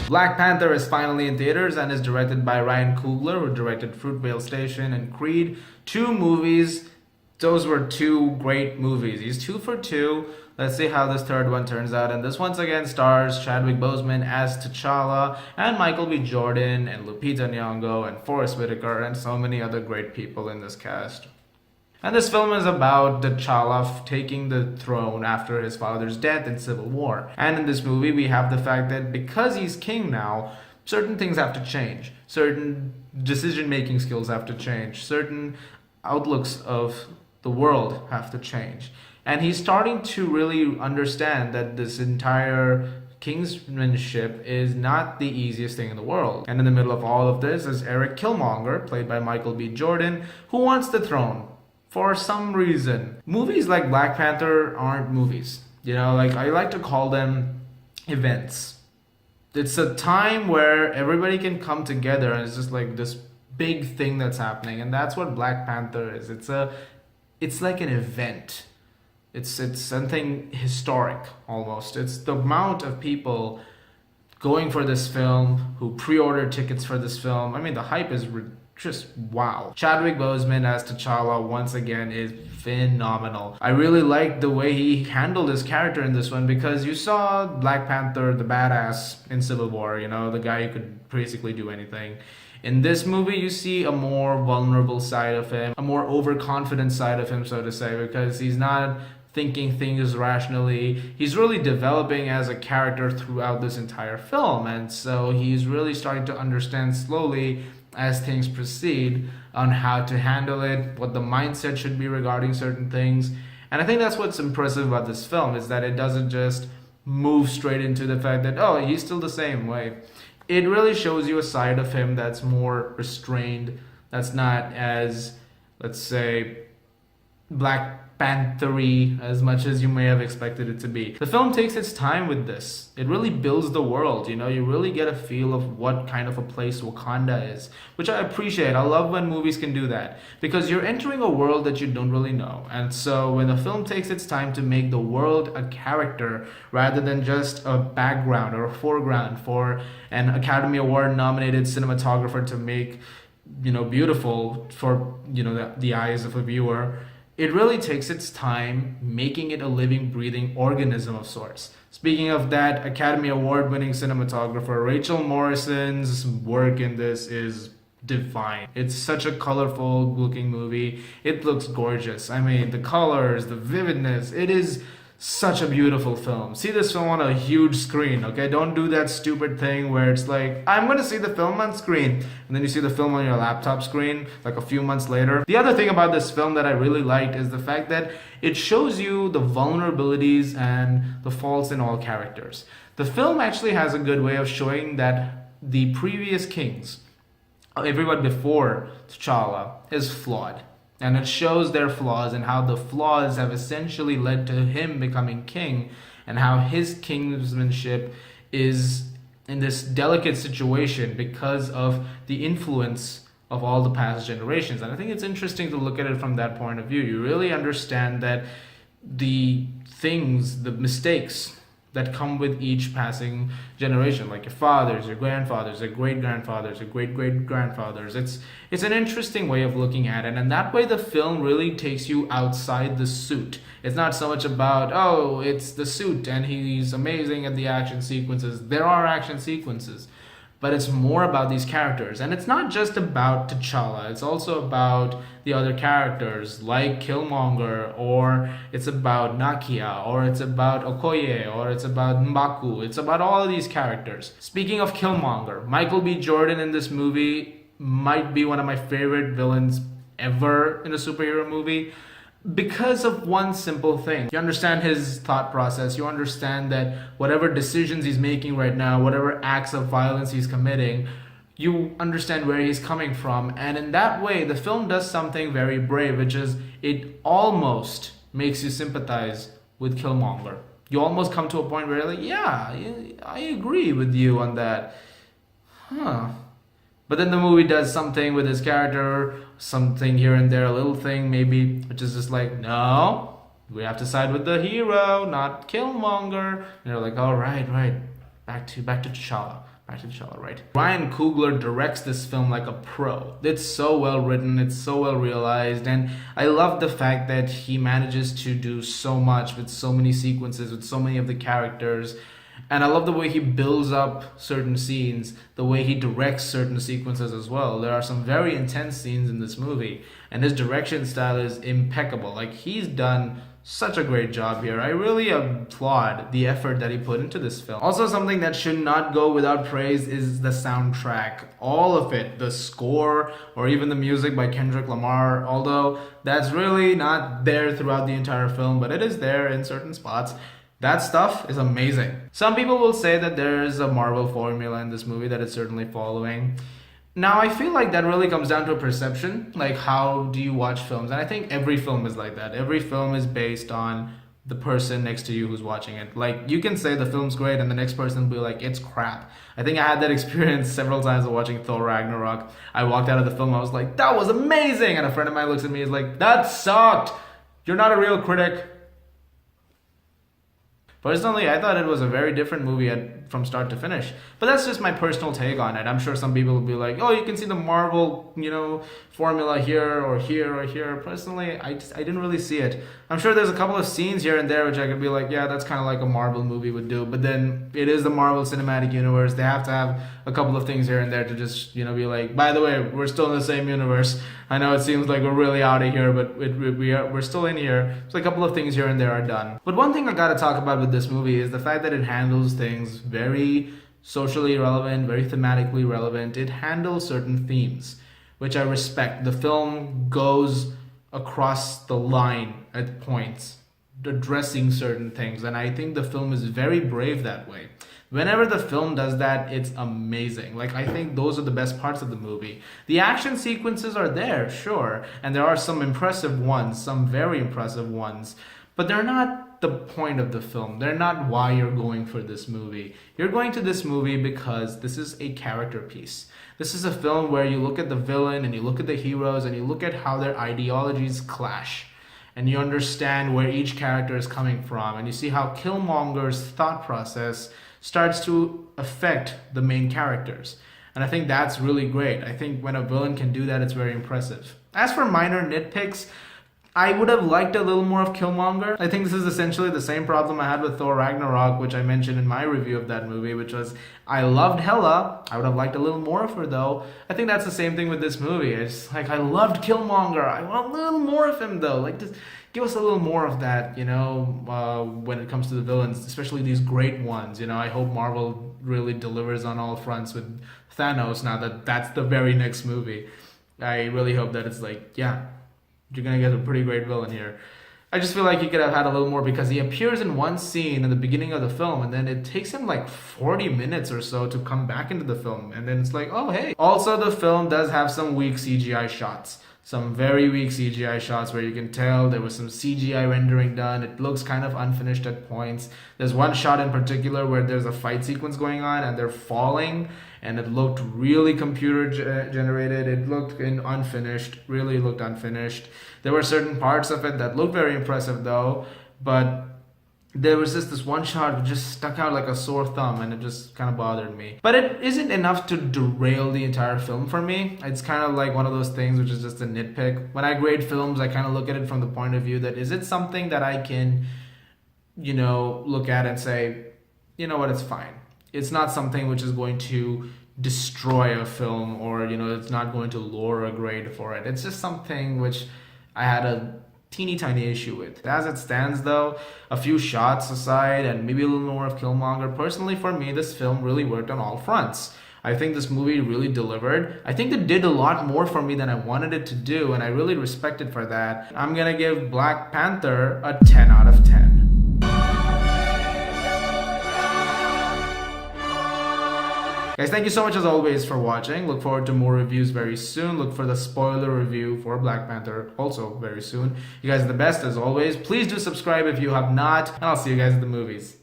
Black Panther is finally in theaters and is directed by Ryan Coogler, who directed Fruitvale Station and Creed. Two movies. Those were two great movies. He's 2 for 2. Let's see how this third one turns out. And this once again stars Chadwick Boseman as T'Challa, and Michael B. Jordan, and Lupita Nyong'o, and Forest Whitaker, and so many other great people in this cast. And this film is about T'Challa taking the throne after his father's death in Civil War. And in this movie, we have the fact that because he's king now, certain things have to change. Certain decision-making skills have to change. Certain outlooks of the world have to change. And he's starting to really understand that this entire kingsmanship is not the easiest thing in the world. And in the middle of all of this is Eric Killmonger, played by Michael B. Jordan, who wants the throne for some reason. Movies like Black Panther aren't movies. I like to call them events. It's a time where everybody can come together and it's just like this big thing that's happening. And that's what Black Panther is. It's like an event. It's something historic almost. It's the amount of people going for this film, who pre-ordered tickets for this film. I mean, the hype is just wow. Chadwick Boseman as T'Challa once again is phenomenal. I really liked the way he handled his character in this one, because you saw Black Panther, the badass in Civil War, the guy who could basically do anything. In this movie, you see a more vulnerable side of him, a more overconfident side of him, so to say, because he's not thinking things rationally. He's really developing as a character throughout this entire film, and so he's really starting to understand slowly as things proceed on how to handle it, what the mindset should be regarding certain things. And I think that's what's impressive about this film, is that it doesn't just move straight into the fact that, oh, he's still the same way. It really shows you a side of him that's more restrained, that's not as, let's say, Black Panther-y as much as you may have expected it to be. The film takes its time with this. It really builds the world, you really get a feel of what kind of a place Wakanda is, which I appreciate. I love when movies can do that, because you're entering a world that you don't really know. And so when a film takes its time to make the world a character rather than just a background or a foreground for an Academy Award nominated cinematographer to make, beautiful for, the eyes of a viewer, it really takes its time making it a living, breathing organism of sorts. Speaking of that, Academy Award winning cinematographer Rachel Morrison's work in this is divine. It's such a colorful looking movie. It looks gorgeous. I mean, the colors, the vividness, it is such a beautiful film. See this film on a huge screen, okay? Don't do that stupid thing where it's like, I'm going to see the film on screen, and then you see the film on your laptop screen like a few months later. The other thing about this film that I really liked is the fact that it shows you the vulnerabilities and the faults in all characters. The film actually has a good way of showing that the previous kings, everyone before T'Challa, is flawed. And it shows their flaws and how the flaws have essentially led to him becoming king, and how his kingsmanship is in this delicate situation because of the influence of all the past generations. And I think it's interesting to look at it from that point of view. You really understand that the things, the mistakes that come with each passing generation, like your fathers, your grandfathers, your great-grandfathers, your great-great-grandfathers. It's an interesting way of looking at it, and that way the film really takes you outside the suit. It's not so much about, oh, it's the suit and he's amazing at the action sequences. There are action sequences, but it's more about these characters. And it's not just about T'Challa, it's also about the other characters like Killmonger, or it's about Nakia, or it's about Okoye, or it's about M'Baku. It's about all of these characters. Speaking of Killmonger, Michael B. Jordan in this movie might be one of my favorite villains ever in a superhero movie, because of one simple thing. You understand his thought process. You understand that whatever decisions he's making right now, whatever acts of violence he's committing, you understand where he's coming from. And in that way, the film does something very brave, which is it almost makes you sympathize with Killmonger. You almost come to a point where you're like, yeah, I agree with you on that. But then the movie does something with his character, something here and there, a little thing maybe, which is just like, no, we have to side with the hero, not Killmonger. And you're like, all right, back to T'Challa. Back to T'Challa, right? Ryan Coogler directs this film like a pro. It's so well written, it's so well realized, and I love the fact that he manages to do so much with so many sequences, with so many of the characters. And I love the way he builds up certain scenes, the way he directs certain sequences as well. There are some very intense scenes in this movie, and his direction style is impeccable. Like, he's done such a great job here. I really applaud the effort that he put into this film. Also, something that should not go without praise is the soundtrack. All of it, the score, or even the music by Kendrick Lamar, although that's really not there throughout the entire film, but it is there in certain spots. That stuff is amazing. Some people will say that there's a Marvel formula in this movie that it's certainly following. Now, I feel like that really comes down to a perception, like how do you watch films? And I think every film is like that. Every film is based on the person next to you who's watching it. Like, you can say the film's great and the next person will be like, it's crap. I think I had that experience several times of watching Thor Ragnarok. I walked out of the film, I was like, that was amazing! And a friend of mine looks at me and is like, that sucked! You're not a real critic. Personally, I thought it was a very different movie from start to finish. But that's just my personal take on it. I'm sure some people will be like, oh, you can see the Marvel, formula here or here or here. Personally, I didn't really see it. I'm sure there's a couple of scenes here and there which I could be like, yeah, that's kind of like a Marvel movie would do. But then it is the Marvel Cinematic Universe. They have to have a couple of things here and there to just, be like, by the way, we're still in the same universe. I know it seems like we're really out of here, but we're still in here. So a couple of things here and there are done. But one thing I gotta talk about with this movie is the fact that it handles things very socially relevant, very thematically relevant. It handles certain themes, which I respect. The film goes across the line at points, addressing certain things, and I think the film is very brave that way. Whenever the film does that, it's amazing. Like, I think those are the best parts of the movie. The action sequences are there, sure, and there are some impressive ones, some very impressive ones, but they're not the point of the film. They're not why you're going for this movie. You're going to this movie because this is a character piece. This is a film where you look at the villain and you look at the heroes and you look at how their ideologies clash. And you understand where each character is coming from. And you see how Killmonger's thought process starts to affect the main characters. And I think that's really great. I think when a villain can do that, it's very impressive. As for minor nitpicks, I would have liked a little more of Killmonger. I think this is essentially the same problem I had with Thor Ragnarok, which I mentioned in my review of that movie, which was I loved Hela. I would have liked a little more of her, though. I think that's the same thing with this movie. It's like, I loved Killmonger. I want a little more of him, though. Like, just give us a little more of that, when it comes to the villains, especially these great ones. I hope Marvel really delivers on all fronts with Thanos now that that's the very next movie. I really hope that it's like, yeah, you're gonna get a pretty great villain here. I just feel like he could have had a little more because he appears in one scene in the beginning of the film and then it takes him like 40 minutes or so to come back into the film, and then it's like, oh hey. Also, the film does have some weak CGI shots. Some very weak CGI shots where you can tell there was some CGI rendering done. It looks kind of unfinished at points. There's one shot in particular where there's a fight sequence going on and they're falling, and it looked really computer generated. It looked unfinished, really looked unfinished. There were certain parts of it that looked very impressive though, but there was just this one shot that just stuck out like a sore thumb, and it just kind of bothered me. But it isn't enough to derail the entire film for me. It's kind of like one of those things which is just a nitpick. When I grade films, I kind of look at it from the point of view that is it something that I can, look at and say, you know what, it's fine. It's not something which is going to destroy a film, or, it's not going to lower a grade for it. It's just something which I had a teeny tiny issue with. As it stands though, a few shots aside and maybe a little more of Killmonger, personally for me, this film really worked on all fronts. I think this movie really delivered. I think it did a lot more for me than I wanted it to do, and I really respect it for that. I'm gonna give Black Panther a 10 out of 10. Guys, thank you so much as always for watching. Look forward to more reviews very soon. Look for the spoiler review for Black Panther also very soon. You guys are the best as always. Please do subscribe if you have not, and I'll see you guys at the movies.